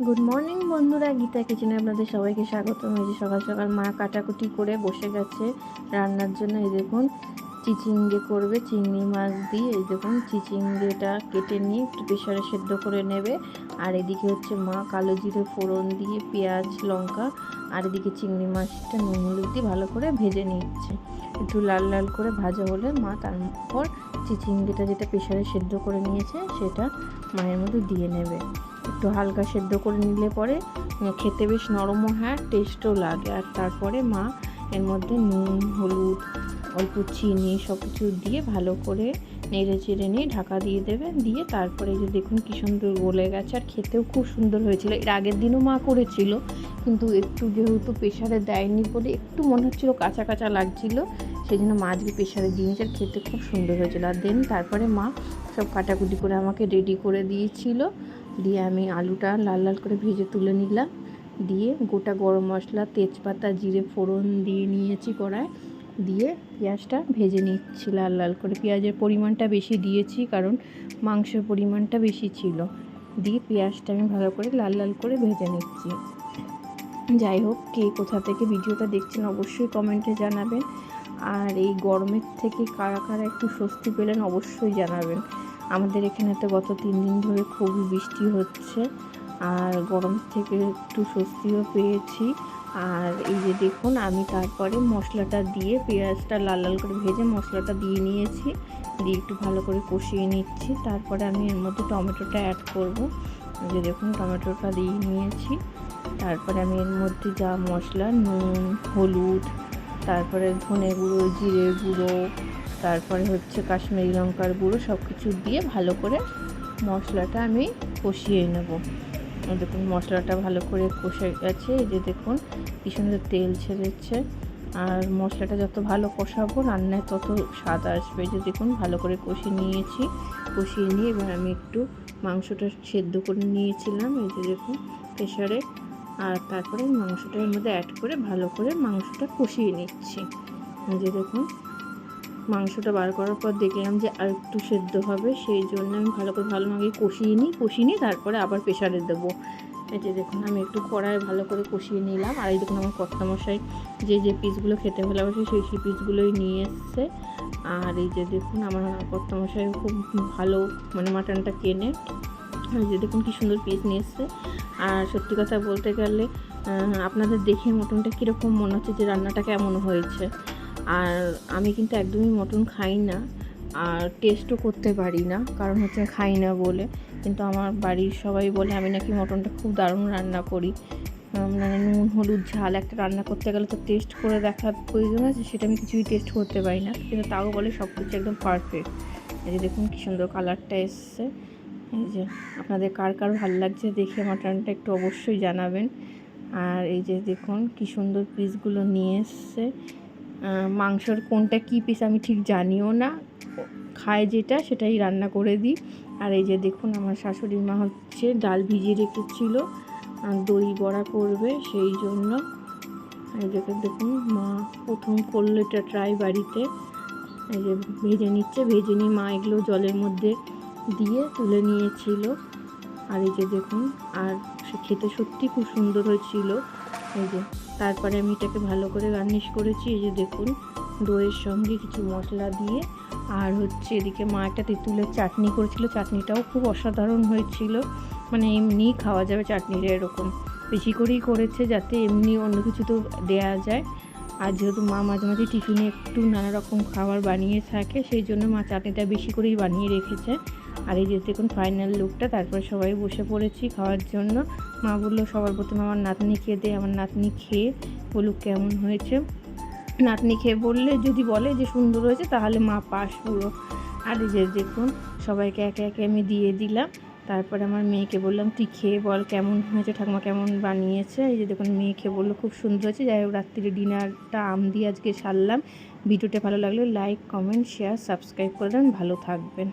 Good morning বন্ধুরা, গীতা কিচেনে আপনাদের সবাইকে স্বাগতম। এই যে সকাল সকাল মা কাটাকুটি করে বসে গেছে রান্নার জন্য। এই দেখুন চিচিঙ্গে করবে চিংড়ি মাছ দিয়ে। এই দেখুন চিচিঙ্গেটা কেটে নিয়ে একটু প্রেসারে সেদ্ধ করে নেবে। আর এদিকে হচ্ছে মা কালো জিরে ফোড়ন দিয়ে পেঁয়াজ লঙ্কা আর এদিকে চিংড়ি মাছটা নুন হলুদ দিয়ে ভালো করে ভেজে নিচ্ছে। একটু লাল লাল করে ভাজা হলে মা তারপর চিচিঙ্গেটা যেটা প্রেসারে সেদ্ধ করে নিয়েছে সেটা মায়ের মধ্যে দিয়ে নেবে। একটু হালকা সেদ্ধ করে নিলে পরে খেতে বেশ নরমও হয়, টেস্টও লাগে। আর তারপরে মা এর মধ্যে নুন হলুদ অল্প চিনি সব কিছু দিয়ে ভালো করে নেড়ে চেড়ে নিয়ে ঢাকা দিয়ে দেবে। দিয়ে তারপরে এই যে দেখুন কী সুন্দর গলে গেছে, আর খেতেও খুব সুন্দর হয়েছিল। এর আগের দিনও মা করেছিল, কিন্তু একটু যেহেতু প্রেশারে দেয়নি বলে একটু মনে হচ্ছিলো কাঁচা কাঁচা লাগছিলো, সেই জন্য মা আজকে প্রেশারে দিয়েছে। আর খেতে খুব সুন্দর হয়েছিল। আর দেন তারপরে মা সব কাটাকুটি করে আমাকে রেডি করে দিয়েছিল। দিয়ে আমি আলুটা লাল লাল করে ভেজে তুলে নিলাম। দিয়ে গোটা গরম মশলা তেজপাতা জিরে ফোড়ন দিয়ে নিয়েছি কড়ায়। দিয়ে পেঁয়াজটা ভেজে নিচ্ছি লাল লাল করে। পেঁয়াজের পরিমাণটা বেশি দিয়েছি কারণ মাংসের পরিমাণটা বেশি ছিল। দিয়ে পেঁয়াজটা আমি ভালো করে লাল লাল করে ভেজে নিচ্ছি। যাই হোক, কে কোথা থেকে ভিডিওটা দেখছেন অবশ্যই কমেন্টে জানাবেন। আর এই গরমের থেকে কারা কারা একটু স্বস্তি পেলেন অবশ্যই জানাবেন। আমাদের এখানে তো গত 3 দিন ধরে খুবই বৃষ্টি হচ্ছে, আর গরম থেকে একটু স্বস্তিও পেয়েছি। আর এই যে দেখুন আমি তারপরে মশলাটা দিয়ে পেঁয়াজটা লাল লাল করে ভেজে মশলাটা দিয়ে নিয়েছি। দিয়ে একটু ভালো করে কষিয়ে নিচ্ছি। তারপরে আমি এর মধ্যে টমেটোটা অ্যাড করব। এই যে দেখুন টমেটোটা দিয়ে নিয়েছি। তারপরে আমি এর মধ্যে যা মশলা নুন হলুদ তারপরে ধনে গুঁড়ো জিরে গুঁড়ো তারপরে হচ্ছে কাশ্মীরি লঙ্কার গুঁড়ো সব কিছু দিয়ে ভালো করে মশলাটা আমি কষিয়ে নেব। দেখুন মশলাটা ভালো করে কষে গেছে। এই যে দেখুন কি সুন্দর তেল ছেড়েছে। আর মশলাটা যত ভালো কষাবো রান্নায় তত স্বাদ আসবে। যে দেখুন ভালো করে কষিয়ে নিয়েছি। কষিয়ে নিয়ে এবার আমি একটু মাংসটা সেদ্ধ করে নিয়েছিলাম এই যে দেখুন প্রেসারে। আর তারপরে মাংসটা এর মধ্যে অ্যাড করে ভালো করে মাংসটা কষিয়ে নিচ্ছি। এই যে দেখুন মাংসটা বার করার পর দেখলাম যে আর একটু সেদ্ধ হবে, সেই জন্য আমি ভালো করে ভালোভাবে কষিয়ে নিই তারপরে আবার প্রেসারে দেবো। এই যে দেখুন আমি একটু কড়াই ভালো করে কষিয়ে নিলাম। আর এই দেখুন আমার কর্তামশাই যে পিসগুলো খেতে ভালোবাসে সেই পিসগুলোই নিয়ে এসছে। আর এই যে দেখুন আমার কর্তামশাই খুব ভালো মাটনটা কেনে। এই যে দেখুন কী সুন্দর পিস নিয়ে এসছে। আর সত্যি কথা বলতে গেলে আপনাদের দেখে মটনটা কীরকম মনে হচ্ছে যে রান্নাটা কেমন হয়েছে। আর আমি কিন্তু একদমই মটন খাই না, আর টেস্টও করতে পারি না, কারণ হচ্ছে খাই না বলে। কিন্তু আমার বাড়ির সবাই বলে আমি নাকি মটনটা খুব দারুণ রান্না করি। নুন হলুদ ঝাল একটা রান্না করতে গেলে তো টেস্ট করে দেখার প্রয়োজন আছে, সেটা আমি কিছুই টেস্ট করতে পারি না, কিন্তু তাও বলে সব কিছু একদম পারফেক্ট। এই যে দেখুন কী সুন্দর কালারটা এসছে। এই যে আপনাদের কার কার ভালো লাগছে দেখে মাটনটা একটু অবশ্যই জানাবেন। আর এই যে দেখুন কী সুন্দর পিসগুলো নিয়ে এসছে। মাংসর কোনটা কী পিস আমি ঠিক জানিও না, খায় যেটা সেটাই রান্না করে দিই। আর এই যে দেখুন আমার শাশুড়ি মা হচ্ছে ডাল ভিজিয়ে রেখেছিল দই বড়া করবে, সেই জন্য এই যে দেখুন মা প্রথম করলো এটা ট্রাই বাড়িতে। এই যে ভেজে নিয়ে মা এগুলো জলের মধ্যে দিয়ে তুলে নিয়েছিল। আর এই যে দেখুন আর সে খেতে সত্যি খুব সুন্দর হয়েছিল। এই যে তারপরে আমি এটাকে ভালো করে গার্নিশ করেছি। এই যে দেখুন দইয়ের সঙ্গে কিছু মশলা দিয়ে। আর হচ্ছে এদিকে মা একটা তেঁতুলের চাটনি করেছিল, চাটনিটাও খুব অসাধারণ হয়েছিল। এমনি খাওয়া যাবে চাটনিটা, এরকম বেশি করেই করেছে যাতে এমনি অন্য কিছু তো দেয়া যায়। আর যেহেতু মা মাঝে মাঝে টিফিনে একটু নানা রকম খাবার বানিয়ে থাকে, সেই জন্য মা চাটনিটা বেশি করেই বানিয়ে রেখেছে। আর এই যে দেখুন ফাইনাল লুকটা। তারপরে সবাই বসে পড়েছি খাওয়ার জন্য। মা বললো সবার প্রথমে আমার নাতনিকে দে, আমার নাতনি খেয়ে বলুক কেমন হয়েছে। নাতনি খেয়ে বললে যদি বলে যে সুন্দর হয়েছে তাহলে মা পাস পুরো। আর এই যে দেখুন সবাইকে একে একে আমি দিয়ে দিলাম। তারপরে আমার মেয়েকে বললাম তুই খেয়ে বল কেমন হয়েছে, ঠাকুমা কেমন বানিয়েছে। এই যে দেখুন মেয়ে খেয়ে বললো খুব সুন্দর হয়েছে। যাই হোক রাত্রিরে ডিনারটা আম দিয়ে আজকে সারলাম। ভিডিওটা ভালো লাগলে লাইক কমেন্ট শেয়ার সাবস্ক্রাইব করে দেন। ভালো থাকবেন।